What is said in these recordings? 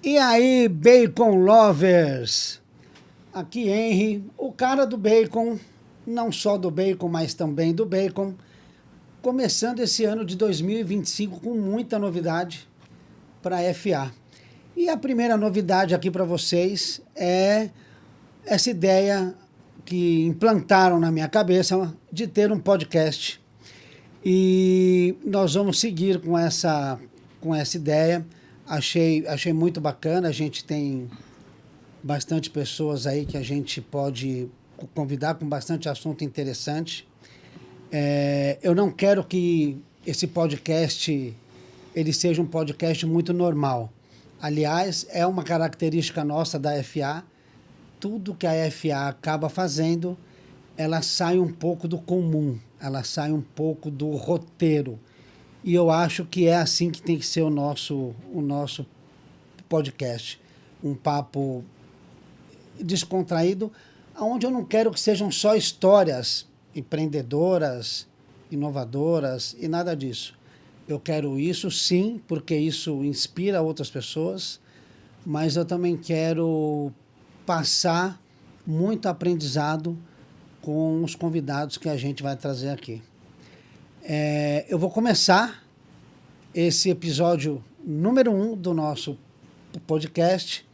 E aí, Bacon Lovers? Aqui Henry, o cara do bacon, não só do bacon, mas também do bacon, começando esse ano de 2025 com muita novidade para a FA. E a primeira novidade aqui para vocês é essa ideia que implantaram na minha cabeça de ter um podcast. E nós vamos seguir com essa ideia. Achei muito bacana, a gente tem bastante pessoas aí que a gente pode convidar com bastante assunto interessante. Eu não quero que esse podcast ele seja um podcast muito normal. Aliás, é uma característica nossa da FA. Tudo que a FA acaba fazendo, ela sai um pouco do comum, ela sai um pouco do roteiro. E eu acho que é assim que tem que ser o nosso podcast. Um papo descontraído, onde eu não quero que sejam só histórias empreendedoras, inovadoras e nada disso. Eu quero isso sim, porque isso inspira outras pessoas, mas eu também quero passar muito aprendizado com os convidados que a gente vai trazer aqui. Eu vou começar esse episódio número 1 do nosso podcast.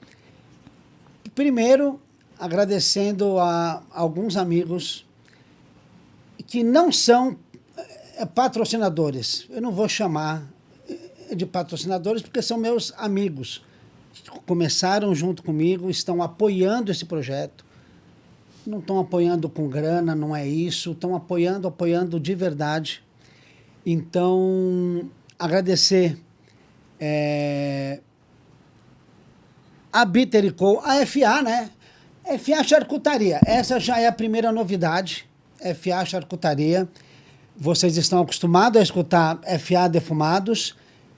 Primeiro, agradecendo a alguns amigos que não são patrocinadores. Eu não vou chamar de patrocinadores porque são meus amigos. Começaram junto comigo, estão apoiando esse projeto. Não estão apoiando com grana, não é isso. Estão apoiando de verdade. Então, agradecer a Bitter & Co, a FA, né? FA Charcutaria, essa já é a primeira novidade, FA Charcutaria. Vocês estão acostumados a escutar FA Defumados.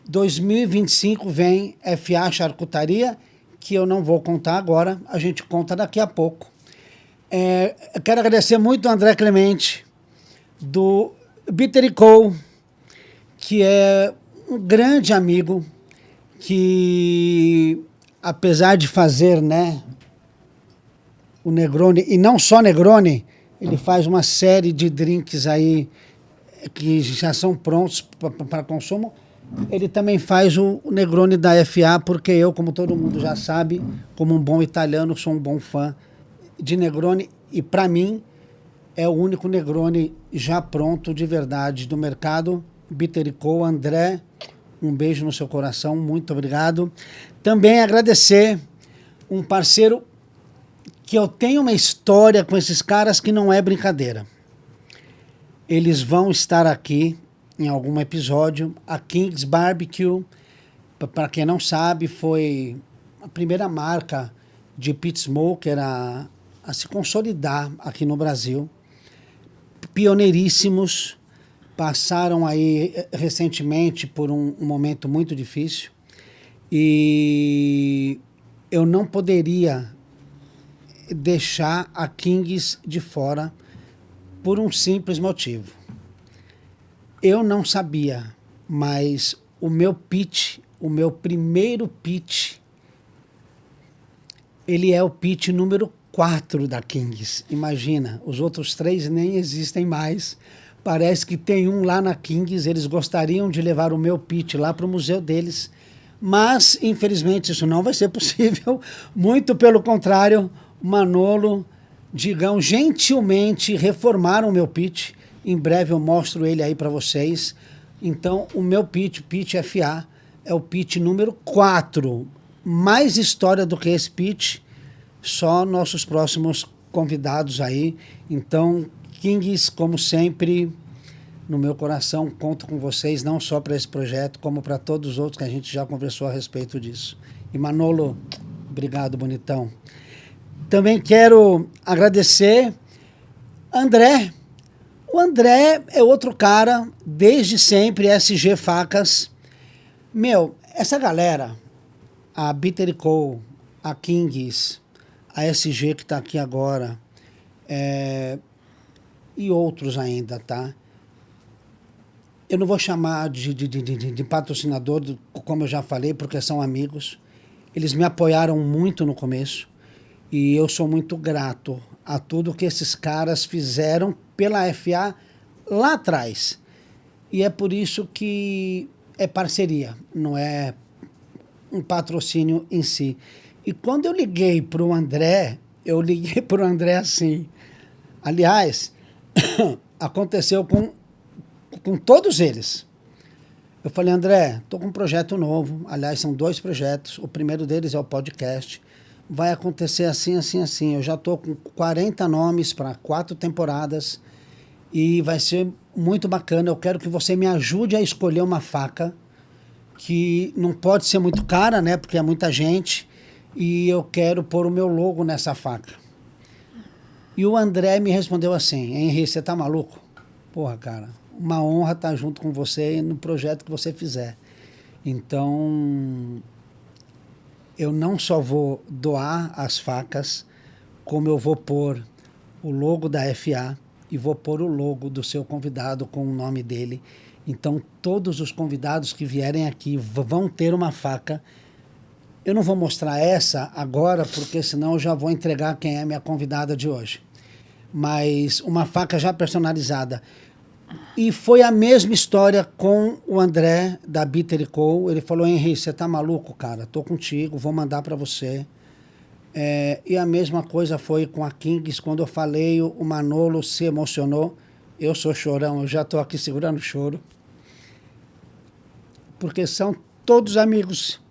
2025 vem FA Charcutaria, que eu não vou contar agora, a gente conta daqui a pouco. Eu quero agradecer muito ao André Clemente, do Bitter & Co, que é um grande amigo, que apesar de fazer, né, o Negroni, e não só Negroni, ele faz uma série de drinks aí que já são prontos para consumo. Ele também faz o Negroni da FA, porque eu, como todo mundo já sabe, como um bom italiano, sou um bom fã de Negroni, e para mim é o único Negroni já pronto de verdade do mercado. Bitter & Co, André, um beijo no seu coração, muito obrigado. Também agradecer um parceiro que eu tenho uma história com esses caras que não é brincadeira. Eles vão estar aqui em algum episódio. A King's Barbecue, para quem não sabe, foi a primeira marca de pit smoker a se consolidar aqui no Brasil. Pioneiríssimos, passaram aí recentemente por um momento muito difícil e eu não poderia deixar a King's de fora por um simples motivo. Eu não sabia, mas o meu pitch, o meu primeiro pitch, ele é o pitch número 4 da King's. Imagina, os outros 3 nem existem mais. Parece que tem um lá na King's, eles gostariam de levar o meu pitch lá para o museu deles, mas infelizmente isso não vai ser possível. Muito pelo contrário, Manolo, Digão gentilmente reformaram o meu pitch. Em breve eu mostro ele aí para vocês. Então o meu pitch FA, é o pitch número 4. Mais história do que esse pitch, só nossos próximos convidados aí. Então, King's, como sempre, no meu coração, conto com vocês, não só para esse projeto, como para todos os outros que a gente já conversou a respeito disso. E Manolo, obrigado, bonitão. Também quero agradecer André. O André é outro cara, desde sempre, SG Facas. Meu, essa galera, a Bitter & Co, a King's, a SG que está aqui agora, e outros ainda, tá? Eu não vou chamar de patrocinador, como eu já falei, porque são amigos. Eles me apoiaram muito no começo e eu sou muito grato a tudo que esses caras fizeram pela FA lá atrás. E é por isso que é parceria, não é um patrocínio em si. E quando eu liguei para o André, eu liguei para o André assim. Aliás, aconteceu com todos eles. Eu falei, André, estou com um projeto novo. Aliás, são 2 projetos. O primeiro deles é o podcast. Vai acontecer assim, assim, assim. Eu já estou com 40 nomes para 4 temporadas e vai ser muito bacana. Eu quero que você me ajude a escolher uma faca que não pode ser muito cara, né? Porque é muita gente. E eu quero pôr o meu logo nessa faca. E o André me respondeu assim, Henri, você tá maluco? Porra, cara, uma honra estar junto com você no projeto que você fizer. Então, eu não só vou doar as facas, como eu vou pôr o logo da FA e vou pôr o logo do seu convidado com o nome dele. Então, todos os convidados que vierem aqui vão ter uma faca. Eu não vou mostrar essa agora, porque senão eu já vou entregar quem é minha convidada de hoje. Mas uma faca já personalizada. E foi a mesma história com o André, da Bitter Co. Ele falou, Henri, você tá maluco, cara? Tô contigo, vou mandar para você. E a mesma coisa foi com a Kings. Quando eu falei, o Manolo se emocionou. Eu sou chorão, eu já tô aqui segurando o choro. Porque são todos amigos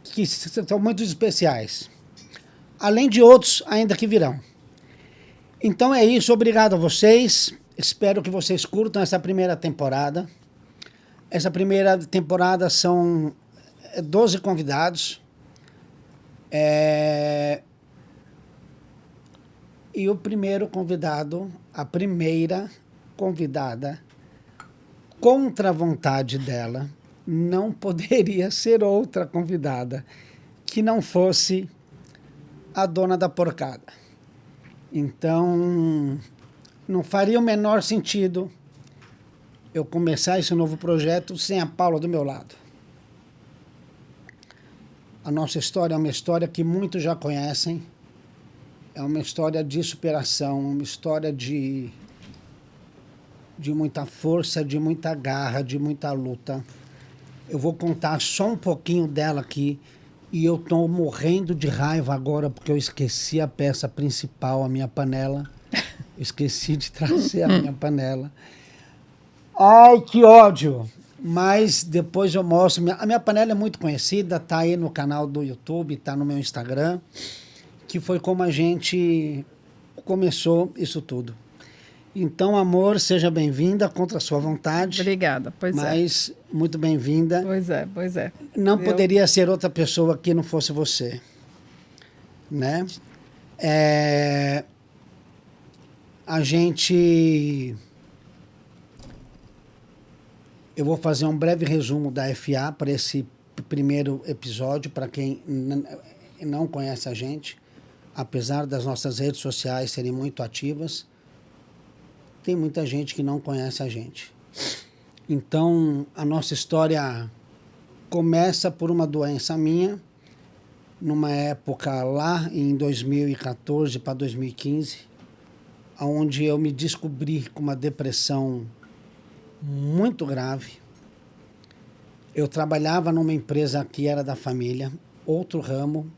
que são muito especiais. Além de outros ainda que virão. Então é isso, obrigado a vocês. Espero que vocês curtam essa primeira temporada. Essa primeira temporada são 12 convidados. E o primeiro convidado, a primeira convidada, contra a vontade dela, não poderia ser outra convidada que não fosse a dona da porcada. Então, não faria o menor sentido eu começar esse novo projeto sem a Paula do meu lado. A nossa história é uma história que muitos já conhecem. É uma história de superação, uma história de muita força, de muita garra, de muita luta. Eu vou contar só um pouquinho dela aqui. E eu estou morrendo de raiva agora porque eu esqueci a peça principal, a minha panela. Esqueci de trazer a minha panela. Ai, que ódio! Mas depois eu mostro. A minha panela é muito conhecida, tá aí no canal do YouTube, tá no meu Instagram, que foi como a gente começou isso tudo. Então, amor, seja bem-vinda, contra a sua vontade. Obrigada, pois mas muito bem-vinda. Pois é. Não poderia ser outra pessoa que não fosse você, né? A gente... Eu vou fazer um breve resumo da FA para esse primeiro episódio, para quem não conhece a gente. Apesar das nossas redes sociais serem muito ativas, tem muita gente que não conhece a gente. Então, a nossa história começa por uma doença minha, numa época lá em 2014 para 2015, onde eu me descobri com uma depressão muito grave. Eu trabalhava numa empresa que era da família, outro ramo,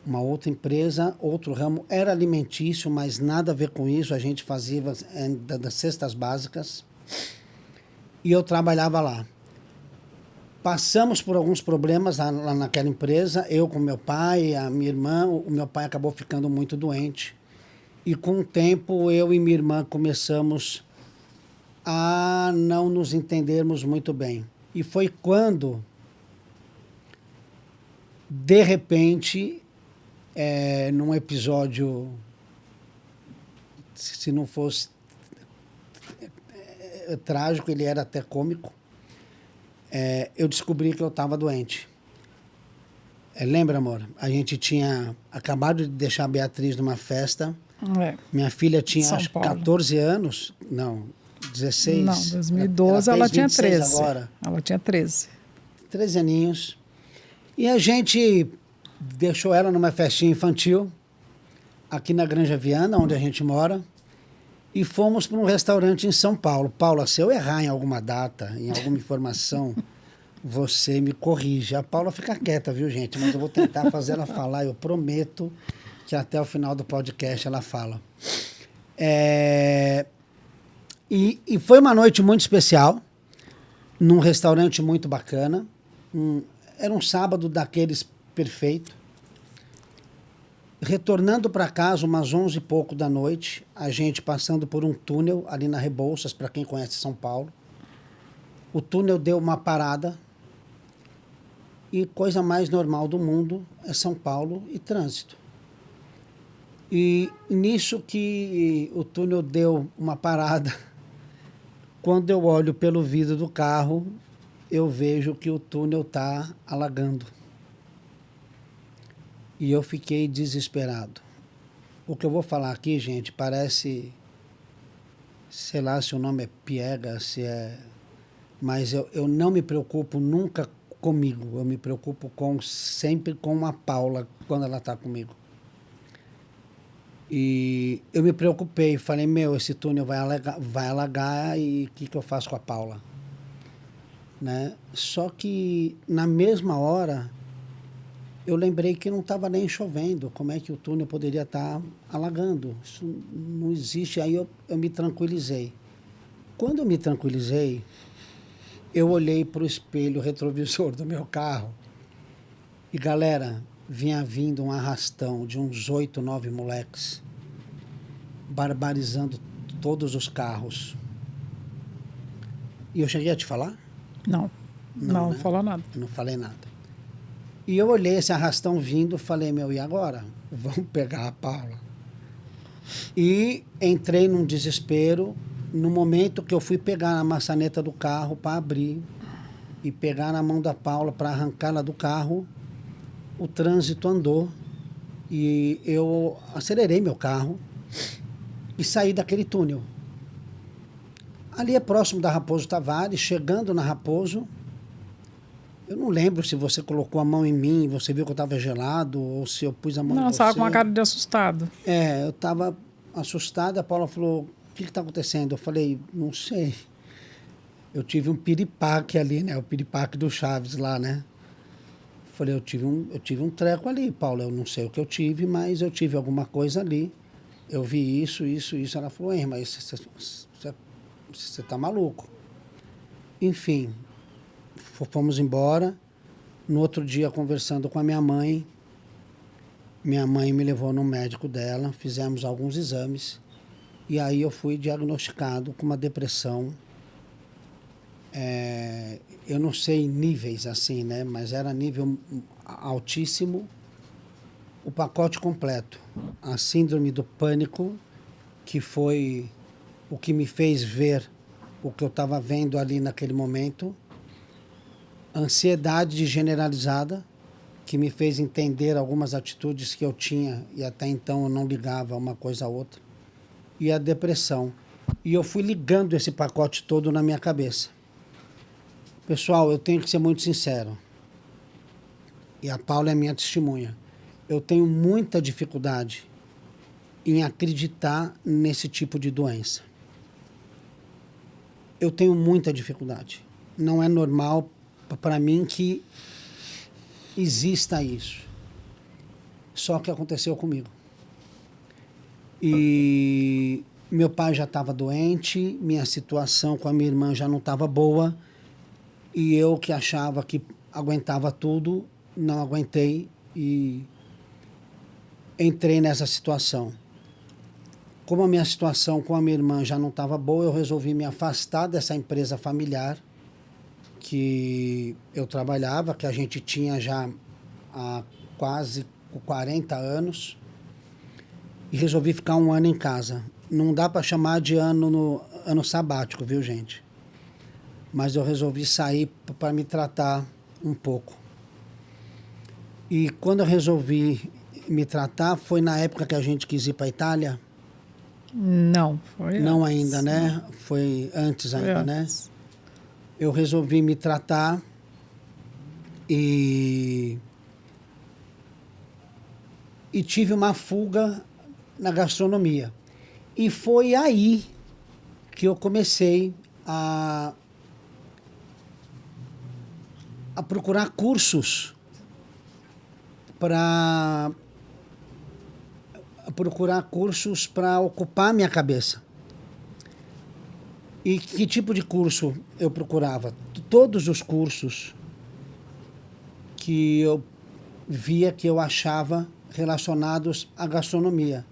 uma outra empresa, outro ramo, era alimentício, mas nada a ver com isso, a gente fazia das cestas básicas, e eu trabalhava lá. Passamos por alguns problemas lá naquela empresa, eu com meu pai, a minha irmã, o meu pai acabou ficando muito doente, e com o tempo eu e minha irmã começamos a não nos entendermos muito bem. E foi quando, de repente, num episódio, se não fosse trágico, ele era até cômico, eu descobri que eu estava doente. Lembra, amor? A gente tinha acabado de deixar a Beatriz numa festa. Minha filha tinha, acho, 14 anos. Não, 16? Não, 2012 ela tinha 13. Agora. Ela tinha 13. 13 aninhos. E a gente deixou ela numa festinha infantil, aqui na Granja Viana, onde a gente mora, e fomos para um restaurante em São Paulo. Paula, se eu errar em alguma data, em alguma informação, você me corrige. A Paula fica quieta, viu, gente? Mas eu vou tentar fazer ela falar. Eu prometo que até o final do podcast ela fala. E foi uma noite muito especial, num restaurante muito bacana. Era um sábado daqueles perfeito. Retornando para casa, umas 11 e pouco da noite, a gente passando por um túnel ali na Rebouças, para quem conhece São Paulo. O túnel deu uma parada e coisa mais normal do mundo é São Paulo e trânsito. E nisso que o túnel deu uma parada, quando eu olho pelo vidro do carro, eu vejo que o túnel está alagando. E eu fiquei desesperado. O que eu vou falar aqui, gente, parece, sei lá se o nome é piega, se é... Mas eu não me preocupo nunca comigo. Eu me preocupo sempre com a Paula, quando ela está comigo. E eu me preocupei, falei, esse túnel vai alagar e o que eu faço com a Paula? Né? Só que, na mesma hora, eu lembrei que não estava nem chovendo. Como é que o túnel poderia estar alagando? Isso não existe. Aí eu me tranquilizei. Quando eu me tranquilizei, eu olhei para o espelho retrovisor do meu carro e, galera, vinha vindo um arrastão de uns 8, 9 moleques, barbarizando todos os carros. E eu cheguei a te falar? Não né? falou nada. Eu não falei nada. E eu olhei esse arrastão vindo, falei, e agora? Vamos pegar a Paula. E entrei num desespero. No momento que eu fui pegar a maçaneta do carro para abrir e pegar na mão da Paula para arrancá-la do carro, o trânsito andou e eu acelerei meu carro e saí daquele túnel. Ali é próximo da Raposo Tavares, chegando na Raposo, eu não lembro se você colocou a mão em mim, você viu que eu estava gelado, ou se eu pus a mão em você. Não, estava com uma cara de assustado. Eu estava assustado, a Paula falou, o que está acontecendo? Eu falei, não sei. Eu tive um piripaque ali, né? O piripaque do Chaves lá, né? Falei, eu tive um treco ali, Paula, eu não sei o que eu tive, mas eu tive alguma coisa ali. Eu vi isso. Ela falou, mas você tá maluco. Enfim, fomos embora. No outro dia, conversando com a minha mãe me levou no médico dela, fizemos alguns exames, e aí eu fui diagnosticado com uma depressão. Eu não sei níveis assim, né? Mas era nível altíssimo, o pacote completo. A síndrome do pânico, que foi o que me fez ver o que eu estava vendo ali naquele momento. Ansiedade generalizada, que me fez entender algumas atitudes que eu tinha e até então eu não ligava uma coisa a outra. E a depressão. E eu fui ligando esse pacote todo na minha cabeça. Pessoal, eu tenho que ser muito sincero. E a Paula é minha testemunha. Eu tenho muita dificuldade em acreditar nesse tipo de doença. Eu tenho muita dificuldade. Não é normal para mim que exista isso. Só que aconteceu comigo. E meu pai já estava doente, minha situação com a minha irmã já não estava boa, e eu que achava que aguentava tudo, não aguentei e entrei nessa situação. Como a minha situação com a minha irmã já não estava boa, eu resolvi me afastar dessa empresa familiar que eu trabalhava, que a gente tinha já há quase 40 anos, e resolvi ficar 1 ano em casa. Não dá para chamar de ano sabático, viu, gente? Mas eu resolvi sair para me tratar um pouco. E quando eu resolvi me tratar, foi na época que a gente quis ir para a Itália, Não, foi Não antes. ainda, né? Foi antes Foi ainda, antes. né? Eu resolvi me tratar e tive uma fuga na gastronomia. E foi aí que eu comecei a procurar cursos para ocupar minha cabeça. E que tipo de curso eu procurava? Todos os cursos que eu via, que eu achava relacionados à gastronomia.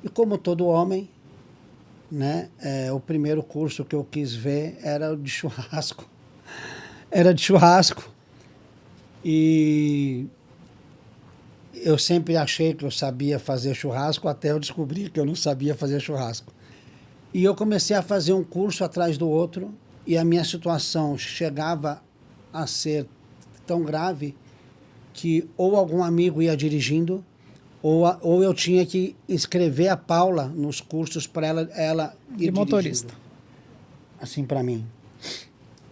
E como todo homem, né, o primeiro curso que eu quis ver era o de churrasco. Era de churrasco. E eu sempre achei que eu sabia fazer churrasco, até eu descobri que eu não sabia fazer churrasco. E eu comecei a fazer um curso atrás do outro, e a minha situação chegava a ser tão grave que ou algum amigo ia dirigindo, ou eu tinha que inscrever a Paula nos cursos para ela ir De motorista. dirigindo. Assim, para mim.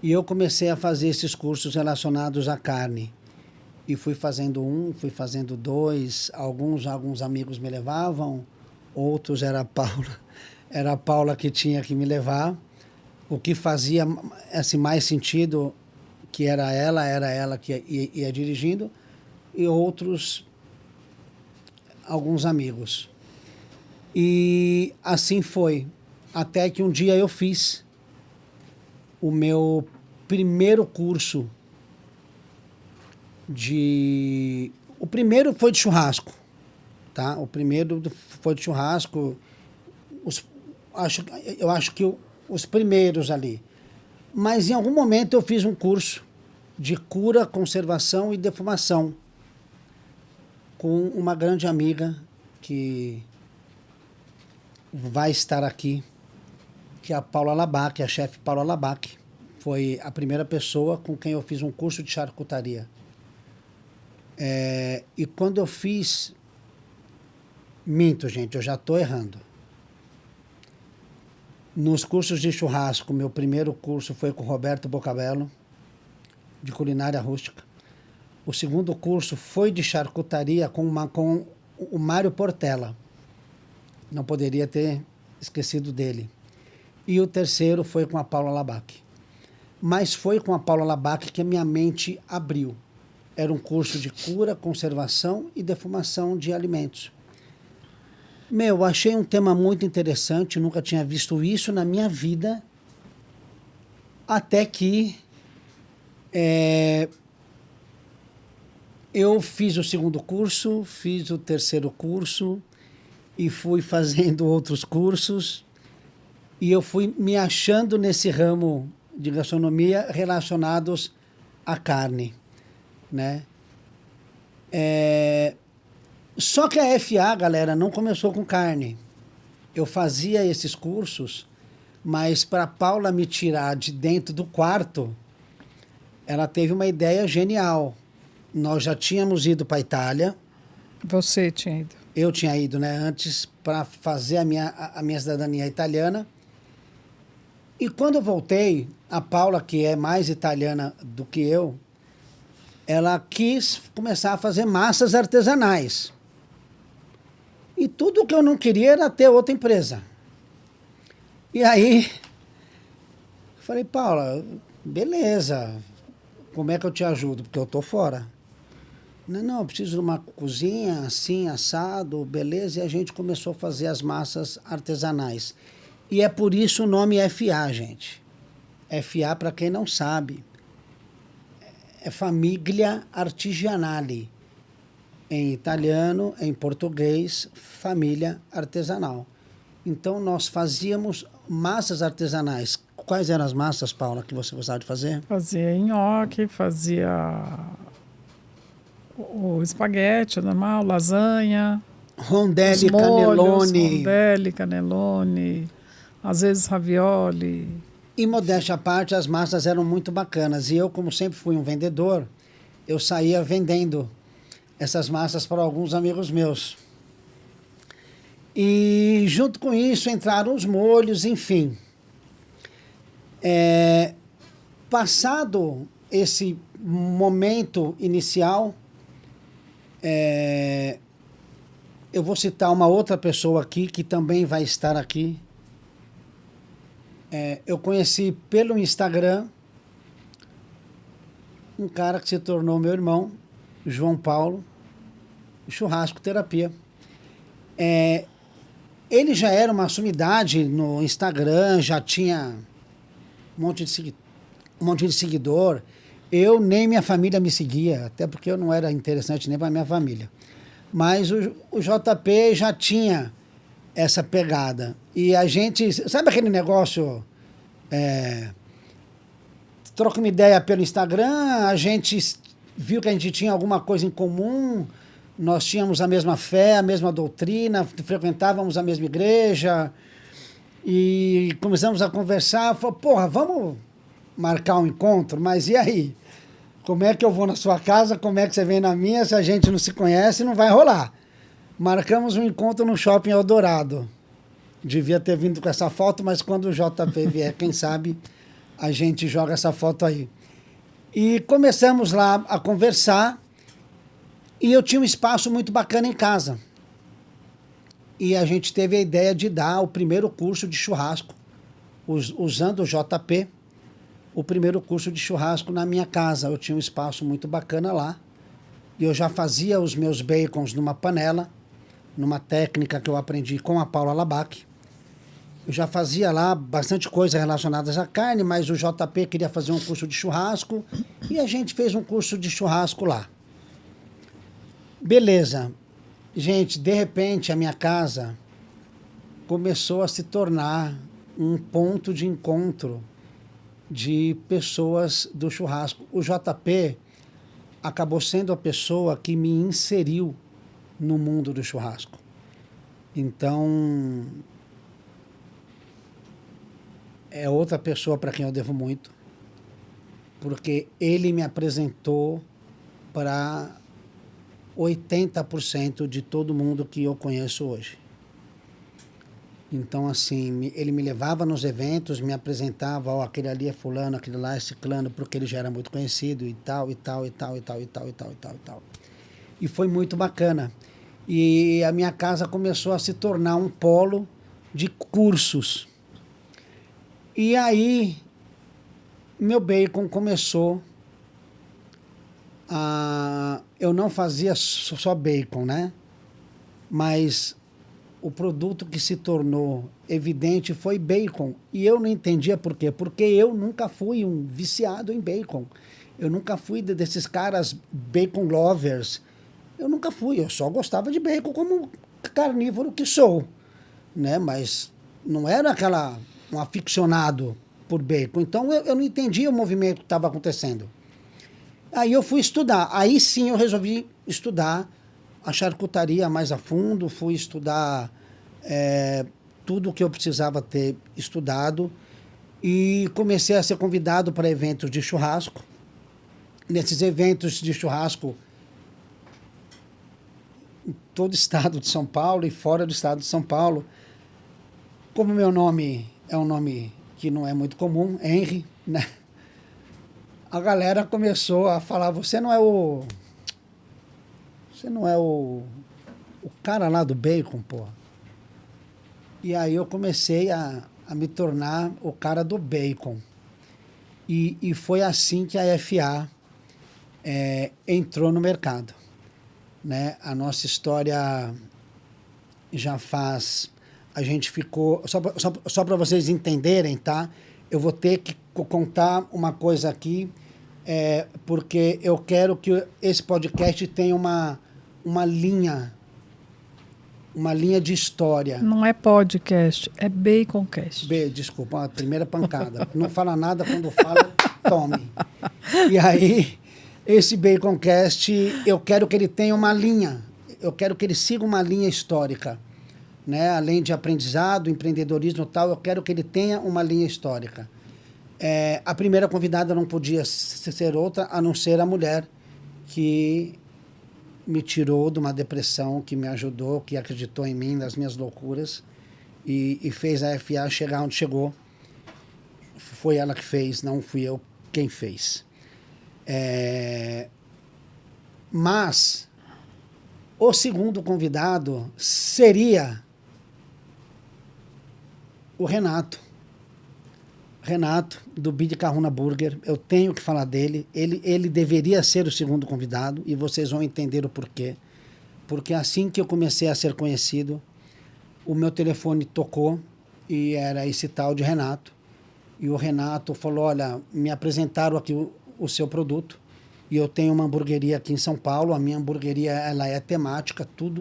E eu comecei a fazer esses cursos relacionados à carne. E fui fazendo fui fazendo dois, alguns amigos me levavam, outros era a Paula que tinha que me levar. O que fazia assim, mais sentido, que era ela que ia dirigindo, e outros, alguns amigos. E assim foi, até que um dia eu fiz o meu primeiro curso o primeiro foi de churrasco, tá? O primeiro foi de churrasco, eu acho que os primeiros ali. Mas em algum momento eu fiz um curso de cura, conservação e defumação com uma grande amiga que vai estar aqui, que é a Paula Labac, a chefe Paula Labac. Foi a primeira pessoa com quem eu fiz um curso de charcutaria. E quando eu fiz... Minto, gente, eu já estou errando. Nos cursos de churrasco, meu primeiro curso foi com o Roberto Bocabello, de culinária rústica. O segundo curso foi de charcutaria com o Mário Portela. Não poderia ter esquecido dele. E o terceiro foi com a Paula Labac. Mas foi com a Paula Labac que a minha mente abriu. Era um curso de cura, conservação e defumação de alimentos. Achei um tema muito interessante, nunca tinha visto isso na minha vida, até que eu fiz o segundo curso, fiz o terceiro curso e fui fazendo outros cursos, e eu fui me achando nesse ramo de gastronomia relacionados à carne, né? Só que a FA, galera, não começou com carne. Eu fazia esses cursos, mas para Paula me tirar de dentro do quarto, ela teve uma ideia genial. Nós já tínhamos ido para a Itália. Você tinha ido. Eu tinha ido, né, antes, para fazer a minha cidadania italiana. E quando eu voltei, a Paula, que é mais italiana do que eu, ela quis começar a fazer massas artesanais. E tudo que eu não queria era ter outra empresa. E aí, eu falei, Paula, beleza, como é que eu te ajudo? Porque eu tô fora. Não, eu preciso de uma cozinha assim, assado, beleza. E a gente começou a fazer as massas artesanais. E é por isso o nome FA, gente. FA, para quem não sabe, é Famiglia Artigianale. Em italiano, em português, família artesanal. Então, nós fazíamos massas artesanais. Quais eram as massas, Paula, que você gostava de fazer? Fazia nhoque, fazia o espaguete normal, lasanha, Rondelli, os molhos, cannelloni. rondelli, cannelloni, às vezes ravioli. E modéstia à parte, as massas eram muito bacanas. E eu, como sempre fui um vendedor, eu saía vendendo essas massas para alguns amigos meus. E junto com isso entraram os molhos, enfim. Passado esse momento inicial, eu vou citar uma outra pessoa aqui que também vai estar aqui. Eu conheci pelo Instagram um cara que se tornou meu irmão, João Paulo, Churrasco Terapia. Ele já era uma sumidade no Instagram, já tinha um monte de seguidor. Eu nem minha família me seguia, até porque eu não era interessante nem para minha família. Mas o JP já tinha essa pegada. E a gente... Sabe aquele negócio... troca uma ideia pelo Instagram, a gente viu que a gente tinha alguma coisa em comum, nós tínhamos a mesma fé, a mesma doutrina, frequentávamos a mesma igreja, e começamos a conversar, falou, porra, vamos marcar um encontro, mas e aí? Como é que eu vou na sua casa, como é que você vem na minha, se a gente não se conhece, não vai rolar. Marcamos um encontro no Shopping Eldorado. Devia ter vindo com essa foto, mas quando o JP vier, quem sabe, a gente joga essa foto aí. E começamos lá a conversar, e eu tinha um espaço muito bacana em casa. E a gente teve a ideia de dar o primeiro curso de churrasco, usando o JP, o primeiro curso de churrasco na minha casa. Eu tinha um espaço muito bacana lá, e eu já fazia os meus bacons numa panela, numa técnica que eu aprendi com a Paula Labac. Eu já fazia lá bastante coisa relacionada à carne, mas o JP queria fazer um curso de churrasco e a gente fez um curso de churrasco lá. Beleza. Gente, de repente a minha casa começou a se tornar um ponto de encontro de pessoas do churrasco. O JP acabou sendo a pessoa que me inseriu no mundo do churrasco. Então... é outra pessoa para quem eu devo muito, porque ele me apresentou para 80% de todo mundo que eu conheço hoje. Então, assim, ele me levava nos eventos, me apresentava, ó, aquele ali é fulano, aquele lá é ciclano, porque ele já era muito conhecido e tal, e tal, e tal, e tal, e tal, e tal, e tal, e tal. E foi muito bacana. E a minha casa começou a se tornar um polo de cursos. E aí, meu bacon começou a... Eu não fazia só bacon, né? Mas o produto que se tornou evidente foi bacon. E eu não entendia por quê. Porque eu nunca fui um viciado em bacon. Eu nunca fui desses caras bacon lovers. Eu nunca fui. Eu só gostava de bacon como carnívoro que sou, né? Mas não era um aficionado por bacon. Então eu não entendia o movimento que estava acontecendo. Aí eu fui estudar. Aí sim eu resolvi estudar a charcutaria mais a fundo, fui estudar tudo o que eu precisava ter estudado e comecei a ser convidado para eventos de churrasco. Nesses eventos de churrasco, em todo o estado de São Paulo e fora do estado de São Paulo, como meu nome é um nome que não é muito comum, Henry, né? A galera começou a falar, você não é o cara lá do bacon, porra. E aí eu comecei a me tornar o cara do bacon. E foi assim que a FA entrou no mercado, né? A nossa história já faz... A gente ficou... Só para vocês entenderem, tá? Eu vou ter que contar uma coisa aqui, porque eu quero que esse podcast tenha uma linha de história. Não é podcast, é Baconcast. Desculpa, a primeira pancada. Não fala nada, quando fala, tome. E aí, esse Baconcast, eu quero que ele tenha uma linha. Eu quero que ele siga uma linha histórica, né? Além de aprendizado, empreendedorismo e tal, eu quero que ele tenha uma linha histórica. A primeira convidada não podia ser outra, a não ser a mulher que me tirou de uma depressão, que me ajudou, que acreditou em mim, nas minhas loucuras, e fez a FA chegar onde chegou. Foi ela que fez, não fui eu quem fez. Mas o segundo convidado seria o Renato. Renato, do Bid Carruna Burger. Eu tenho que falar dele. Ele deveria ser o segundo convidado e vocês vão entender o porquê. Porque assim que eu comecei a ser conhecido, o meu telefone tocou e era esse tal de Renato. E o Renato falou, olha, me apresentaram aqui o seu produto e eu tenho uma hamburgueria aqui em São Paulo. A minha hamburgueria ela é temática, tudo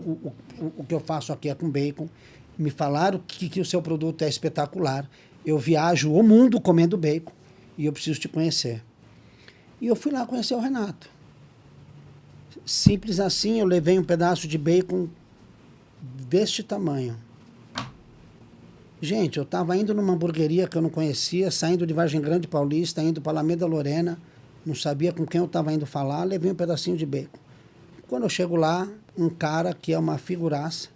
o que eu faço aqui é com bacon. Me falaram que o seu produto é espetacular. Eu viajo o mundo comendo bacon e eu preciso te conhecer. E eu fui lá conhecer o Renato. Simples assim, eu levei um pedaço de bacon deste tamanho. Gente, eu estava indo numa hamburgueria que eu não conhecia, saindo de Vargem Grande Paulista, indo para Alameda Lorena, não sabia com quem eu estava indo falar, levei um pedacinho de bacon. Quando eu chego lá, um cara que é uma figuraça,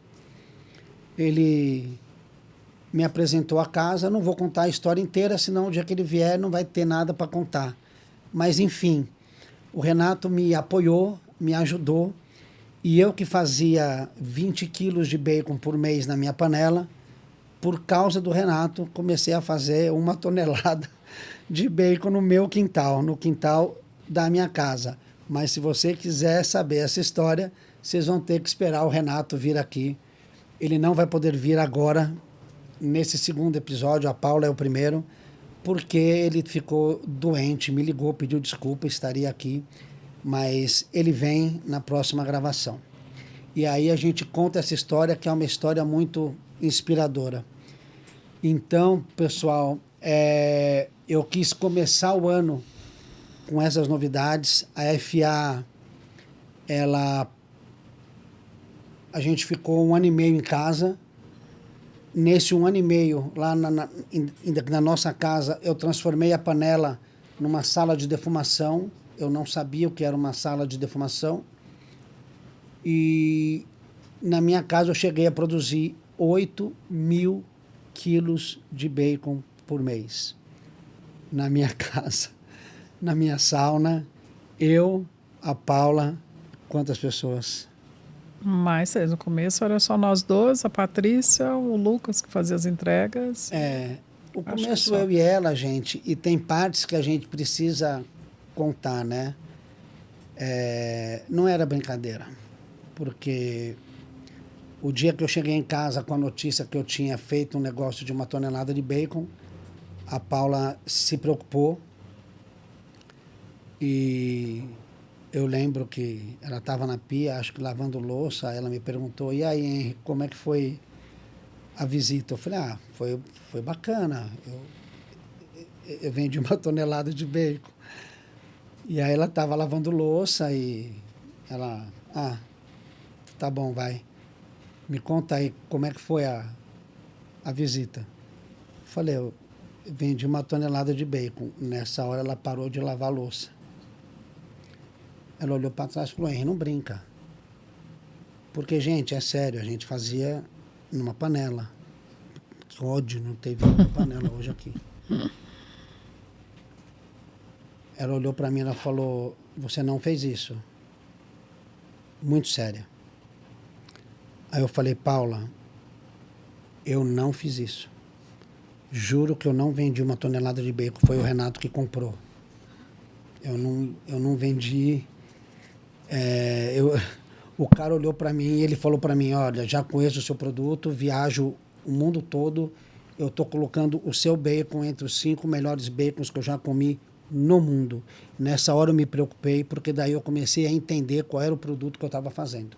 ele me apresentou a casa, não vou contar a história inteira, senão o dia que ele vier não vai ter nada para contar. Mas enfim, o Renato me apoiou, me ajudou, e eu que fazia 20 quilos de bacon por mês na minha panela, por causa do Renato, comecei a fazer 1 tonelada de bacon no meu quintal, no quintal da minha casa. Mas se você quiser saber essa história, vocês vão ter que esperar o Renato vir aqui. Ele não vai poder vir agora, nesse segundo episódio, a Paula é o primeiro, porque ele ficou doente, me ligou, pediu desculpa, estaria aqui, mas ele vem na próxima gravação. E aí a gente conta essa história, que é uma história muito inspiradora. Então, pessoal, eu quis começar o ano com essas novidades. A FA, a gente ficou 1 ano e meio em casa. Nesse 1 ano e meio, lá na nossa casa, eu transformei a panela numa sala de defumação. Eu não sabia o que era uma sala de defumação. E na minha casa eu cheguei a produzir 8.000 quilos de bacon por mês. Na minha casa, na minha sauna, eu, a Paula, quantas pessoas? Mas no começo era só nós dois, a Patrícia, o Lucas que fazia as entregas. O começo eu e ela, gente, e tem partes que a gente precisa contar, né? Não era brincadeira, porque o dia que eu cheguei em casa com a notícia que eu tinha feito um negócio de 1 tonelada de bacon, a Paula se preocupou e eu lembro que ela estava na pia, acho que lavando louça, ela me perguntou, e aí, Henrique, como é que foi a visita? Eu falei, foi bacana, eu vendi 1 tonelada de bacon. E aí ela estava lavando louça e ela, tá bom, vai. Me conta aí como é que foi a visita. Eu falei, eu vendi 1 tonelada de bacon. Nessa hora ela parou de lavar a louça. Ela olhou para trás e falou, Henrique, não brinca. Porque, gente, é sério, a gente fazia numa panela. Que ódio, não teve uma panela hoje aqui. Ela olhou para mim e ela falou, você não fez isso. Muito séria. Aí eu falei, Paula, eu não fiz isso. Juro que eu não vendi 1 tonelada de bacon. Foi o Renato que comprou. Eu não vendi. O cara olhou para mim e ele falou para mim, olha, já conheço o seu produto, viajo o mundo todo, eu estou colocando o seu bacon entre os 5 melhores bacons que eu já comi no mundo. Nessa hora eu me preocupei, porque daí eu comecei a entender qual era o produto que eu estava fazendo.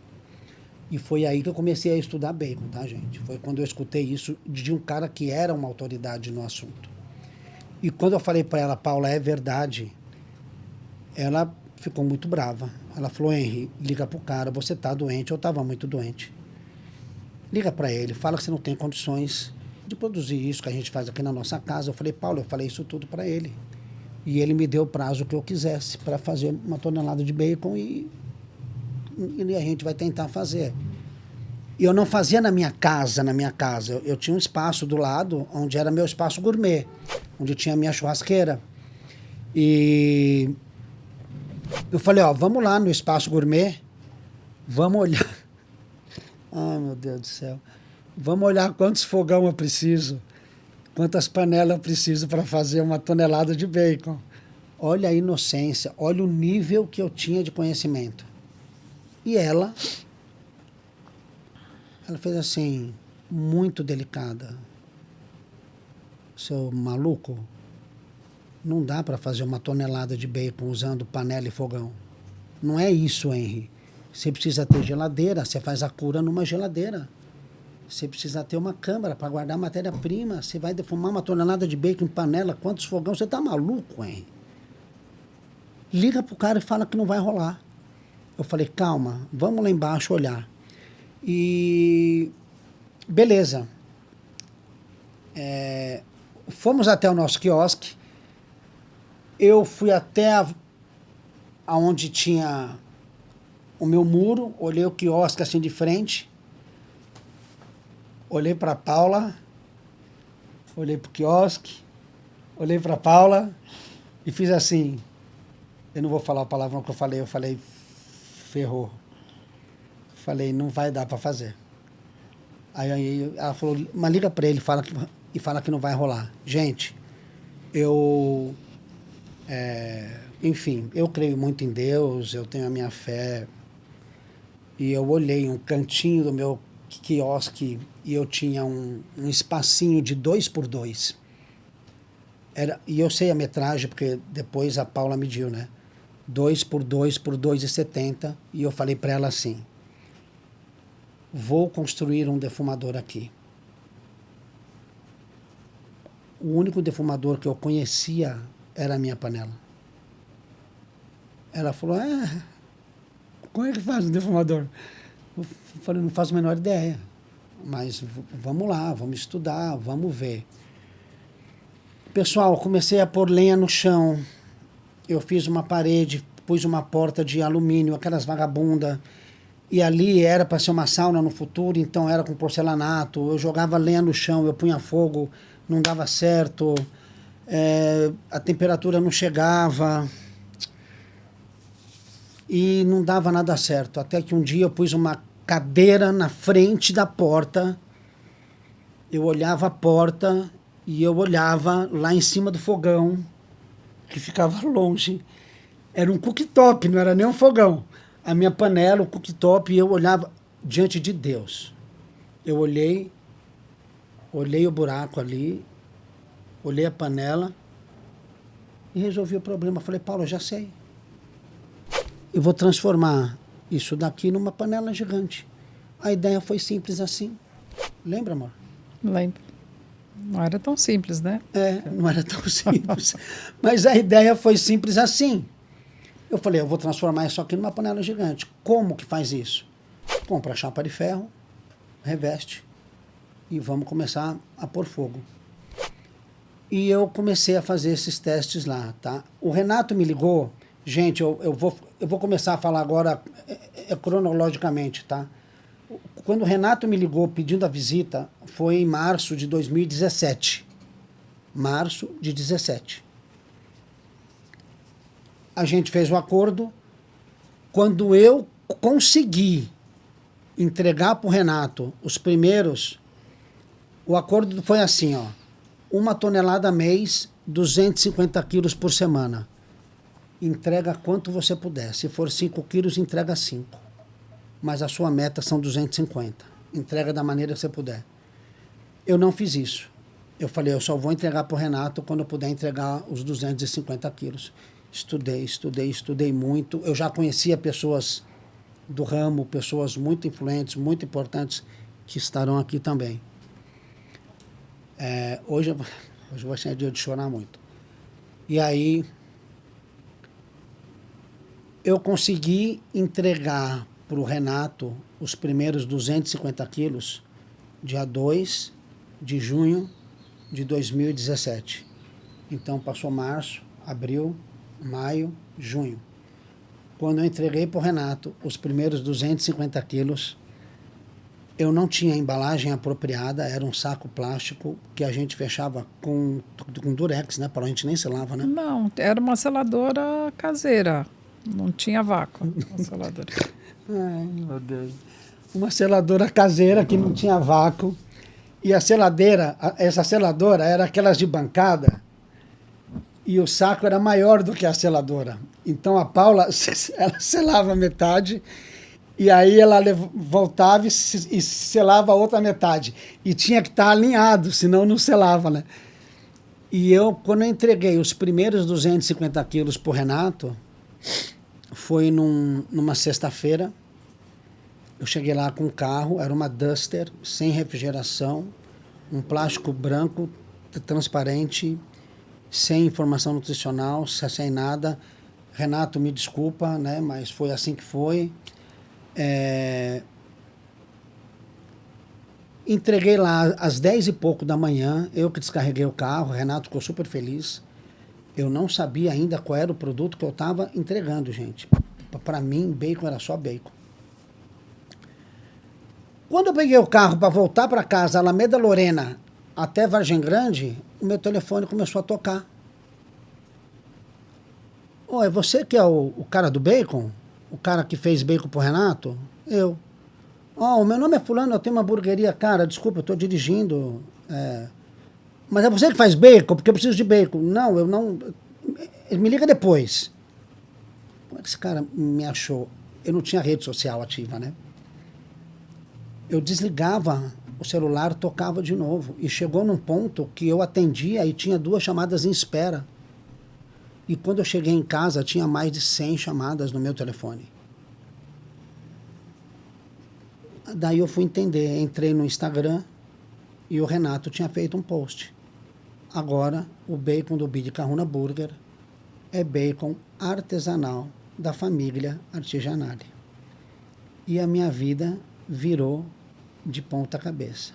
E foi aí que eu comecei a estudar bacon, tá, gente? Foi quando eu escutei isso de um cara que era uma autoridade no assunto. E quando eu falei para ela, Paula, é verdade, ela ficou muito brava. Ela falou, Henrique, liga pro cara, você tá doente, eu estava muito doente. Liga para ele, fala que você não tem condições de produzir isso que a gente faz aqui na nossa casa. Eu falei, Paulo, eu falei isso tudo para ele. E ele me deu o prazo que eu quisesse para fazer 1 tonelada de bacon e e a gente vai tentar fazer. E eu não fazia na minha casa. Eu tinha um espaço do lado, onde era meu espaço gourmet, onde tinha a minha churrasqueira. E eu falei, ó, vamos lá no espaço gourmet, vamos olhar. Ai, meu Deus do céu. Vamos olhar quantos fogão eu preciso, quantas panelas eu preciso para fazer 1 tonelada de bacon. Olha a inocência, olha o nível que eu tinha de conhecimento. E ela fez assim, muito delicada. Seu maluco, não dá para fazer 1 tonelada de bacon usando panela e fogão. Não é isso, Henry. Você precisa ter geladeira, você faz a cura numa geladeira. Você precisa ter uma câmara para guardar matéria-prima. Você vai defumar 1 tonelada de bacon em panela. Quantos fogões? Você tá maluco, hein? Liga pro cara e fala que não vai rolar. Eu falei, calma, vamos lá embaixo olhar. E beleza. Fomos até o nosso quiosque. Eu fui até aonde tinha o meu muro, olhei o quiosque assim de frente. Olhei para Paula, olhei para o quiosque, olhei para Paula e fiz assim. Eu não vou falar a palavra que eu falei, ferrou. Falei, não vai dar para fazer. Aí ela falou, mas liga para ele e fala que não vai rolar. Gente, enfim, eu creio muito em Deus, eu tenho a minha fé. E eu olhei um cantinho do meu quiosque e eu tinha um espacinho de 2x2. E eu sei a metragem, porque depois a Paula mediu, né? 2x2 por 2,70. E eu falei para ela assim, vou construir um defumador aqui. O único defumador que eu conhecia era a minha panela. Ela falou, como é que faz um defumador? Eu falei, não faço a menor ideia. Mas vamos lá, vamos estudar, vamos ver. Pessoal, comecei a pôr lenha no chão. Eu fiz uma parede, pus uma porta de alumínio, aquelas vagabundas. E ali era para ser uma sauna no futuro, então era com porcelanato. Eu jogava lenha no chão, eu punha fogo, não dava certo. A temperatura não chegava. E não dava nada certo. Até que um dia eu pus uma cadeira na frente da porta. Eu olhava a porta e eu olhava lá em cima do fogão, que ficava longe. Era um cooktop, não era nem um fogão. A minha panela, o cooktop, e eu olhava diante de Deus. Eu olhei o buraco ali, olhei a panela e resolvi o problema. Falei, Paulo, eu já sei. Eu vou transformar isso daqui numa panela gigante. A ideia foi simples assim. Lembra, amor? Lembro. Não era tão simples, né? Não era tão simples. Mas a ideia foi simples assim. Eu falei, eu vou transformar isso aqui numa panela gigante. Como que faz isso? Compra chapa de ferro, reveste e vamos começar a pôr fogo. E eu comecei a fazer esses testes lá, tá? O Renato me ligou. Gente, eu vou começar a falar agora cronologicamente, tá? Quando o Renato me ligou pedindo a visita, foi em março de 2017. Março de 17. A gente fez o acordo. Quando eu consegui entregar para o Renato os primeiros, o acordo foi assim, ó, 1 tonelada mês, 250 quilos por semana. Entrega quanto você puder. Se for 5 quilos, entrega 5. Mas a sua meta são 250. Entrega da maneira que você puder. Eu não fiz isso. Eu falei, eu só vou entregar para o Renato quando eu puder entregar os 250 quilos. Estudei muito. Eu já conhecia pessoas do ramo, pessoas muito influentes, muito importantes, que estarão aqui também. Hoje vai ser dia de chorar muito. E aí, eu consegui entregar para o Renato os primeiros 250 quilos dia 2 de junho de 2017. Então, passou março, abril, maio, junho. Quando eu entreguei para o Renato os primeiros 250 quilos, eu não tinha embalagem apropriada, era um saco plástico que a gente fechava com durex, né? Para a gente nem selava, né? Não, era uma seladora caseira. Não tinha vácuo. Uma seladora. Ai, meu Deus. Uma seladora caseira que não tinha vácuo. E a seladeira, essa seladora era aquelas de bancada, e o saco era maior do que a seladora. Então a Paula, ela selava metade, e aí ela voltava e selava a outra metade. E tinha que estar alinhado, senão não selava, né? E eu, quando eu entreguei os primeiros 250 quilos para o Renato, foi numa sexta-feira. Eu cheguei lá com um carro, era uma Duster, sem refrigeração, um plástico branco, transparente, sem informação nutricional, sem nada. Renato, me desculpa, né, mas foi assim que foi. Entreguei lá às 10 e pouco da manhã, eu que descarreguei o carro, Renato ficou super feliz. Eu não sabia ainda qual era o produto que eu estava entregando, gente. Para mim, bacon era só bacon. Quando eu peguei o carro para voltar para casa, Alameda Lorena, até Vargem Grande, o meu telefone começou a tocar. Oh, é você que é o cara do bacon? O cara que fez bacon pro Renato? Eu. Oh, o meu nome é fulano, eu tenho uma hamburgueria. Cara, desculpa, eu estou dirigindo. Mas é você que faz bacon? Porque eu preciso de bacon. Não, eu não... Me liga depois. Como é que esse cara me achou? Eu não tinha rede social ativa, né? Eu desligava o celular, tocava de novo. E chegou num ponto que eu atendia e tinha 2 chamadas em espera. E quando eu cheguei em casa, tinha mais de 100 chamadas no meu telefone. Daí eu fui entender, entrei no Instagram e o Renato tinha feito um post. Agora, o bacon do Bid Kahuna Burger é bacon artesanal da família Artigianale. E a minha vida virou de ponta cabeça.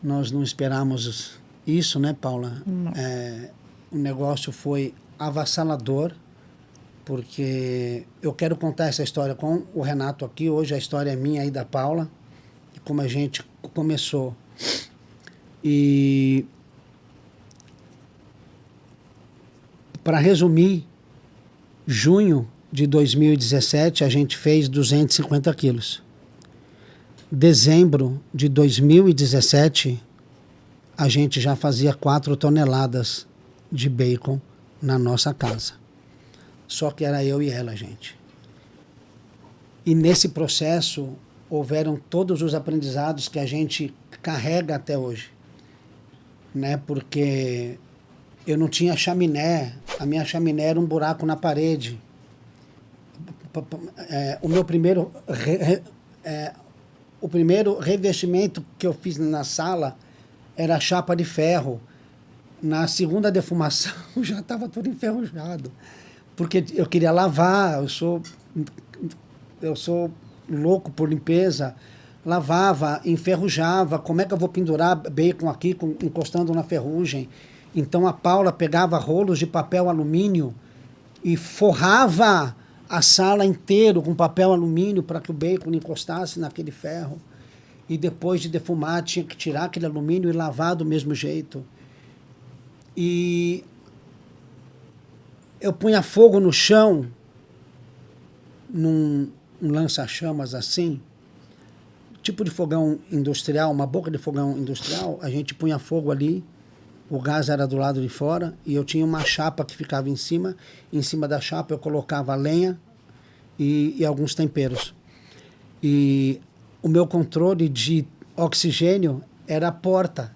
Nós não esperamos isso, né, Paula? Não. O negócio foi avassalador, porque eu quero contar essa história com o Renato aqui. Hoje a história é minha e da Paula, como a gente começou. E para resumir, junho de 2017 a gente fez 250 quilos. Dezembro de 2017 a gente já fazia 4 toneladas de bacon na nossa casa. Só que era eu e ela, gente. E nesse processo houveram todos os aprendizados que a gente carrega até hoje, né? Porque eu não tinha chaminé, a minha chaminé era um buraco na parede. O meu primeiro o primeiro revestimento que eu fiz na sala era chapa de ferro. Na segunda defumação já estava tudo enferrujado, porque eu queria lavar, eu sou louco por limpeza. Lavava, enferrujava. Como é que eu vou pendurar bacon aqui encostando na ferrugem? Então a Paula pegava rolos de papel alumínio e forrava a sala inteira com papel alumínio para que o bacon não encostasse naquele ferro. E depois de defumar, tinha que tirar aquele alumínio e lavar do mesmo jeito. E eu punha fogo no chão, num lança-chamas assim, tipo de fogão industrial, uma boca de fogão industrial. A gente punha fogo ali, o gás era do lado de fora, e eu tinha uma chapa que ficava em cima. Em cima da chapa eu colocava lenha e alguns temperos. E o meu controle de oxigênio era a porta,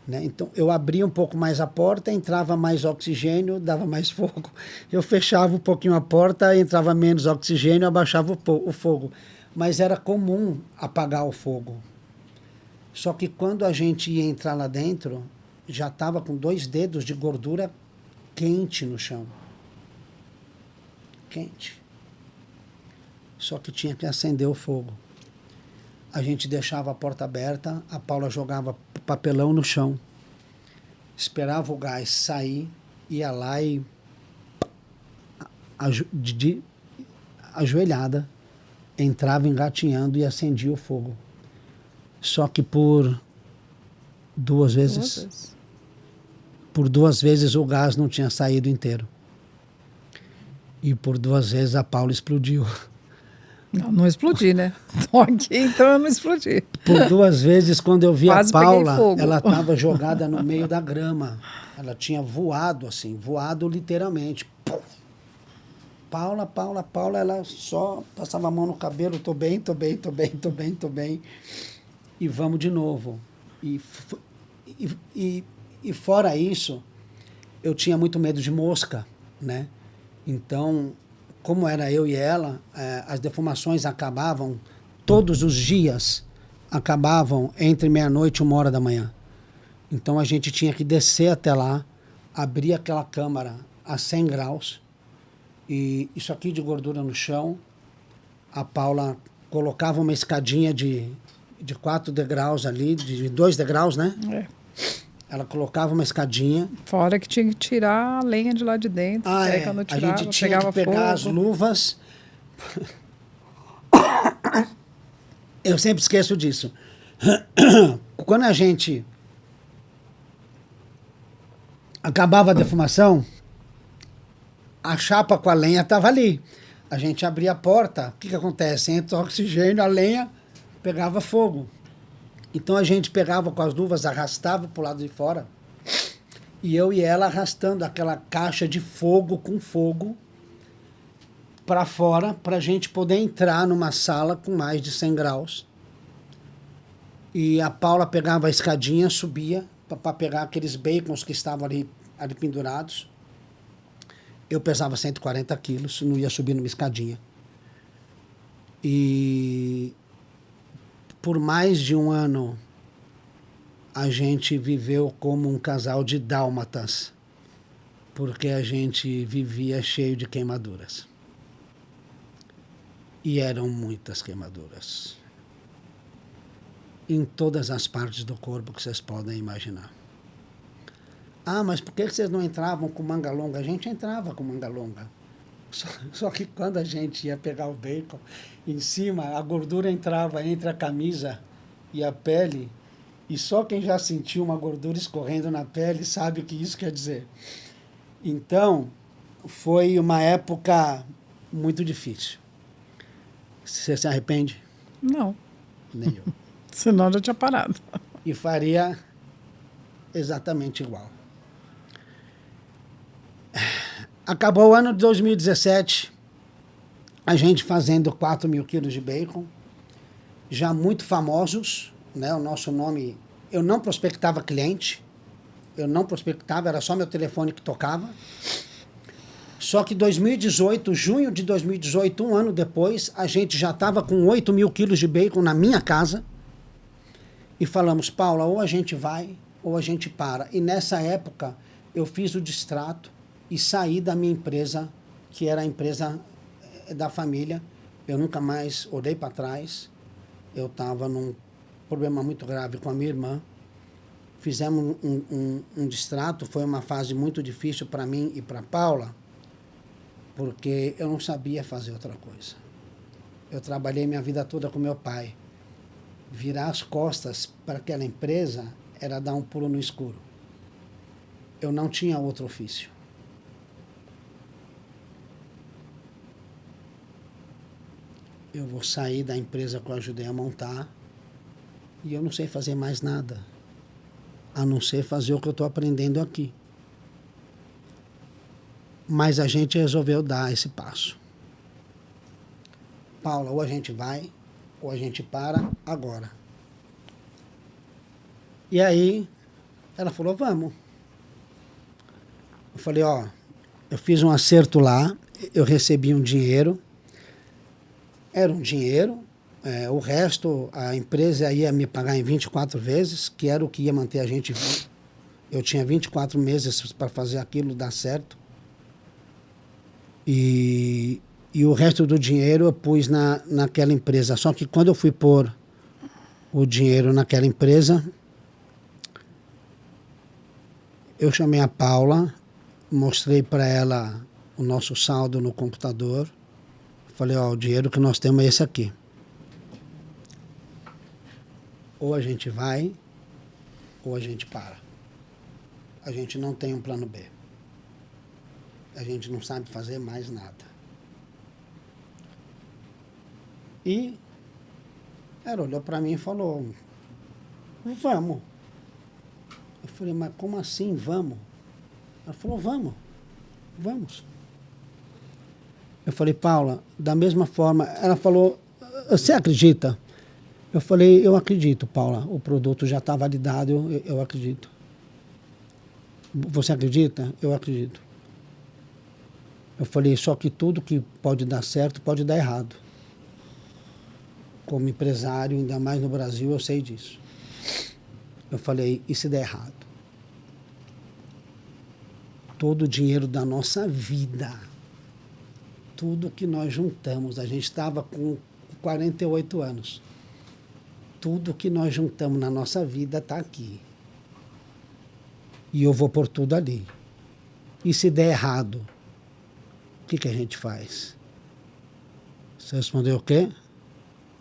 né? Então eu abria um pouco mais a porta, entrava mais oxigênio, dava mais fogo. Eu fechava um pouquinho a porta, entrava menos oxigênio, abaixava o fogo. Mas era comum apagar o fogo. Só que quando a gente ia entrar lá dentro, já estava com 2 dedos de gordura quente no chão. Quente. Só que tinha que acender o fogo. A gente deixava a porta aberta, a Paula jogava papelão no chão, esperava o gás sair, ia lá e ajoelhada, entrava engatinhando e acendia o fogo. Só que por duas vezes o gás não tinha saído inteiro. E por 2 vezes a Paula explodiu. Não explodi, né? Tô aqui, então eu não explodi. Por 2 vezes, quando eu vi Quase a peguei Paula, fogo. ela estava jogada no meio da grama. Ela tinha voado literalmente. Pum! Paula, ela só passava a mão no cabelo, tô bem. E vamos de novo. E fora isso, eu tinha muito medo de mosca, né? Então, como era eu e ela, as defumações acabavam todos os dias, acabavam entre meia-noite e 1h da manhã. Então a gente tinha que descer até lá, abrir aquela câmara a 100 graus, e isso aqui de gordura no chão. A Paula colocava uma escadinha de 4 degraus ali, de 2 degraus, né? É. Ela colocava uma escadinha. Fora que tinha que tirar a lenha de lá de dentro. Aí quando eu tirava, A gente tinha pegava que pegar fogo. as luvas. Eu sempre esqueço disso. Quando a gente acabava a defumação, a chapa com a lenha estava ali. A gente abria a porta, o que acontece? Entra o oxigênio, a lenha pegava fogo. Então a gente pegava com as luvas, arrastava para o lado de fora, e eu e ela arrastando aquela caixa de fogo com fogo para fora, para a gente poder entrar numa sala com mais de 100 graus. E a Paula pegava a escadinha, subia para pegar aqueles bacons que estavam ali pendurados. Eu pesava 140 quilos, não ia subir numa escadinha. E por mais de 1 ano, a gente viveu como um casal de dálmatas, porque a gente vivia cheio de queimaduras. E eram muitas queimaduras. Em todas as partes do corpo que vocês podem imaginar. Ah, mas por que vocês não entravam com manga longa? A gente entrava com manga longa. Só que quando a gente ia pegar o bacon, em cima a gordura entrava entre a camisa e a pele, e só quem já sentiu uma gordura escorrendo na pele sabe o que isso quer dizer. Então, foi uma época muito difícil. Você se arrepende? Não, Nem eu. senão eu já tinha parado. E faria exatamente igual. Acabou o ano de 2017, a gente fazendo 4.000 quilos de bacon, já muito famosos, né? O nosso nome, eu não prospectava cliente, era só meu telefone que tocava. Só que 2018, junho de 2018, 1 ano depois, a gente já estava com 8.000 quilos de bacon na minha casa, e falamos, Paula, ou a gente vai, ou a gente para. E nessa época, eu fiz o distrato e saí da minha empresa, que era a empresa da família. Eu nunca mais olhei para trás. Eu estava num problema muito grave com a minha irmã. Fizemos um distrato, foi uma fase muito difícil para mim e para Paula, porque eu não sabia fazer outra coisa. Eu trabalhei minha vida toda com meu pai. Virar as costas para aquela empresa era dar um pulo no escuro. Eu não tinha outro ofício. Eu vou sair da empresa que eu ajudei a montar e eu não sei fazer mais nada, a não ser fazer o que eu estou aprendendo aqui. Mas a gente resolveu dar esse passo. Paula, ou a gente vai, ou a gente para agora. E aí, ela falou, vamos. Eu falei, eu fiz um acerto lá, eu recebi um dinheiro. Era um dinheiro, o resto a empresa ia me pagar em 24 vezes, que era o que ia manter a gente vivo. Eu tinha 24 meses para fazer aquilo dar certo. E o resto do dinheiro eu pus naquela empresa. Só que quando eu fui pôr o dinheiro naquela empresa, eu chamei a Paula, mostrei para ela o nosso saldo no computador. Falei, ó, o dinheiro que nós temos é esse aqui. Ou a gente vai, ou a gente para. A gente não tem um plano B. A gente não sabe fazer mais nada. E ela olhou para mim e falou, vamos. Eu falei, mas como assim vamos? Ela falou, vamos. Eu falei, Paula, da mesma forma, ela falou, você acredita? Eu falei, eu acredito, Paula, o produto já está validado, eu acredito. Você acredita? Eu acredito. Eu falei, só que tudo que pode dar certo pode dar errado. Como empresário, ainda mais no Brasil, eu sei disso. Eu falei, e se der errado? Todo o dinheiro da nossa vida, tudo que nós juntamos, a gente estava com 48 anos. Tudo que nós juntamos na nossa vida está aqui. E eu vou pôr tudo ali. E se der errado, o que a gente faz? Você respondeu o quê?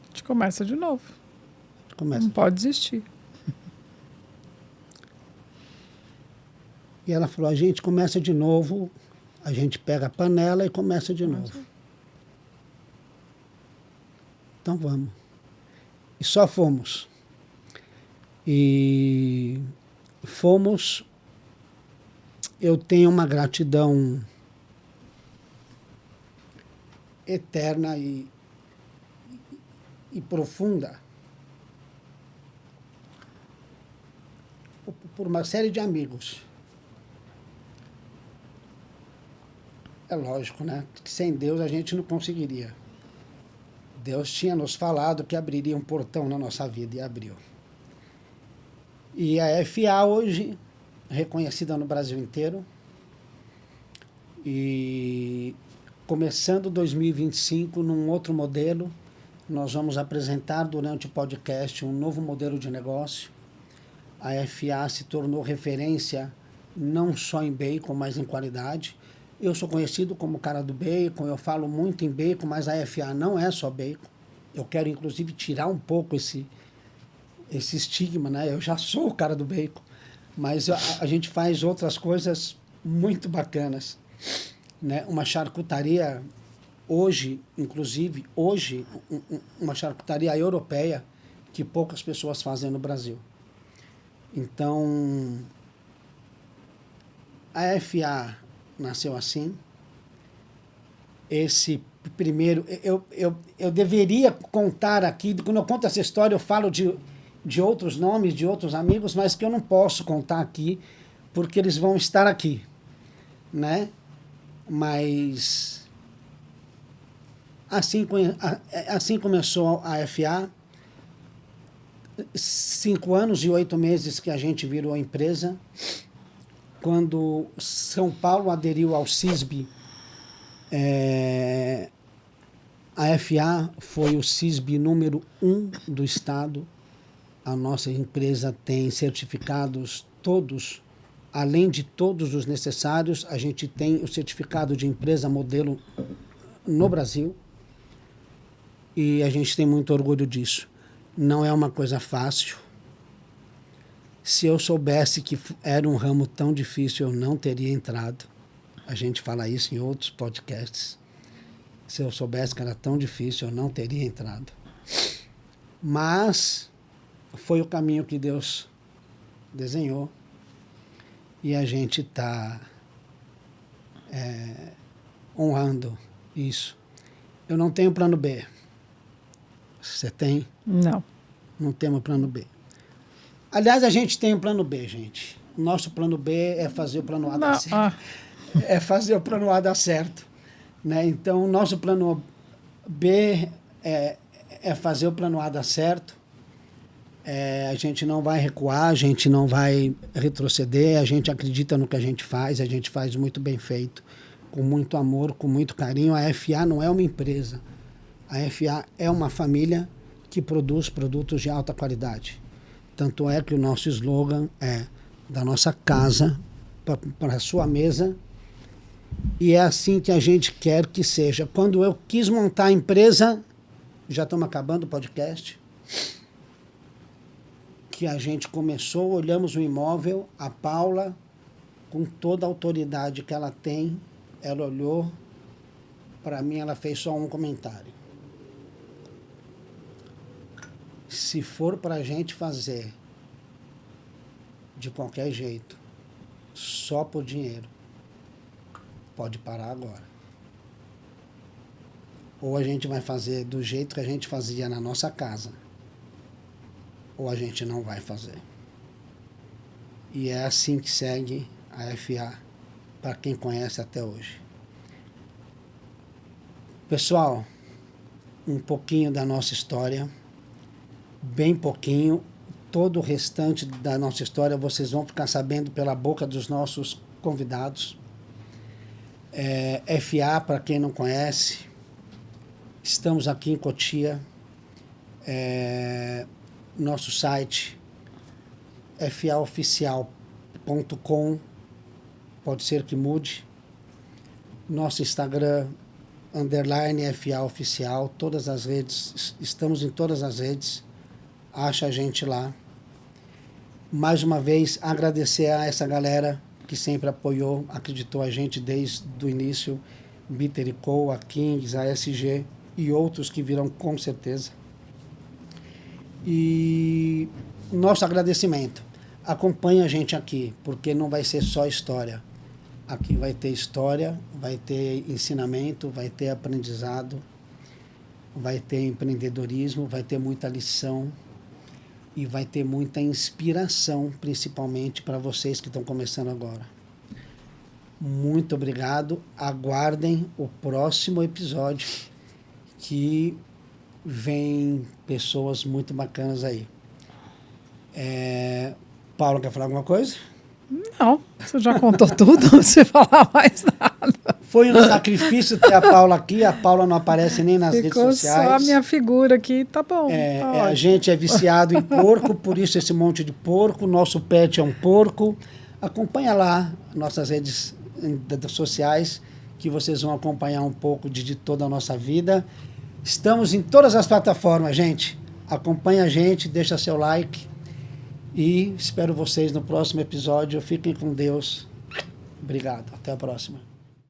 A gente começa de novo. Começa. Não pode desistir. E ela falou, a gente começa de novo, a gente pega a panela e começa de novo. Então vamos. E só fomos. E fomos. Eu tenho uma gratidão eterna e profunda por uma série de amigos. É lógico, né? Que sem Deus a gente não conseguiria. Deus tinha nos falado que abriria um portão na nossa vida e abriu. E a FA hoje, reconhecida no Brasil inteiro, e começando 2025 num outro modelo, nós vamos apresentar durante o podcast um novo modelo de negócio. A FA se tornou referência não só em bacon, mas em qualidade. Eu sou conhecido como o cara do bacon, eu falo muito em bacon, mas a FA não é só bacon. Eu quero, inclusive, tirar um pouco esse estigma, né? Eu já sou o cara do bacon, mas a gente faz outras coisas muito bacanas, né? Uma charcutaria hoje, inclusive, uma charcutaria europeia que poucas pessoas fazem no Brasil. Então, a FA nasceu assim. Esse primeiro, eu deveria contar aqui, quando eu conto essa história, eu falo de outros nomes, de outros amigos, mas que eu não posso contar aqui, porque eles vão estar aqui, né? Mas assim começou a FA. 5 anos e 8 meses que a gente virou a empresa. Quando São Paulo aderiu ao CISB, a FA foi o CISB número 1 do estado. A nossa empresa tem certificados todos, além de todos os necessários, a gente tem o certificado de empresa modelo no Brasil. E a gente tem muito orgulho disso. Não é uma coisa fácil. Se eu soubesse que era um ramo tão difícil, eu não teria entrado. A gente fala isso em outros podcasts. Se eu soubesse que era tão difícil, eu não teria entrado. Mas foi o caminho que Deus desenhou. E a gente está honrando isso. Eu não tenho plano B. Você tem? Não. Não temos plano B. Aliás, a gente tem um plano B, gente. O nosso plano B é fazer o plano A dar certo. É fazer o plano A dar certo. Né? Então, o nosso plano B é fazer o plano A dar certo. A gente não vai recuar, a gente não vai retroceder, a gente acredita no que a gente faz muito bem feito, com muito amor, com muito carinho. A FA não é uma empresa. A FA é uma família que produz produtos de alta qualidade. Tanto é que o nosso slogan é da nossa casa para a sua mesa E é assim que a gente quer que seja. Quando eu quis montar a empresa, já estamos acabando o podcast, que a gente começou, olhamos o imóvel, a Paula, com toda a autoridade que ela tem, ela olhou, para mim ela fez só um comentário. Se for para a gente fazer de qualquer jeito, só por dinheiro, pode parar agora. Ou a gente vai fazer do jeito que a gente fazia na nossa casa, ou a gente não vai fazer. E é assim que segue a FA, para quem conhece até hoje. Pessoal, um pouquinho da nossa história, bem pouquinho. Todo o restante da nossa história vocês vão ficar sabendo pela boca dos nossos convidados. FA, para quem não conhece, estamos aqui em Cotia. Nosso site faoficial.com, pode ser que mude. Nosso Instagram, _FAoficial, todas as redes, estamos em todas as redes, acha a gente lá. Mais uma vez, agradecer a essa galera que sempre apoiou, acreditou a gente desde o início, Bitter & Co, a Kings, a SG e outros que virão com certeza. E nosso agradecimento. Acompanhe a gente aqui, porque não vai ser só história. Aqui vai ter história, vai ter ensinamento, vai ter aprendizado, vai ter empreendedorismo, vai ter muita lição e vai ter muita inspiração, principalmente para vocês que estão começando agora. Muito obrigado. Aguardem o próximo episódio, que vem pessoas muito bacanas aí. Paulo, quer falar alguma coisa? Não, você já contou tudo, não precisa falar mais nada. Foi um sacrifício ter a Paula aqui, a Paula não aparece nem nas redes sociais. Ficou só a minha figura aqui, tá bom. A gente é viciado em porco, por isso esse monte de porco, nosso pet é um porco. Acompanha lá nossas redes sociais, que vocês vão acompanhar um pouco de toda a nossa vida. Estamos em todas as plataformas, gente. Acompanha a gente, deixa seu like. E espero vocês no próximo episódio. Fiquem com Deus. Obrigado. Até a próxima.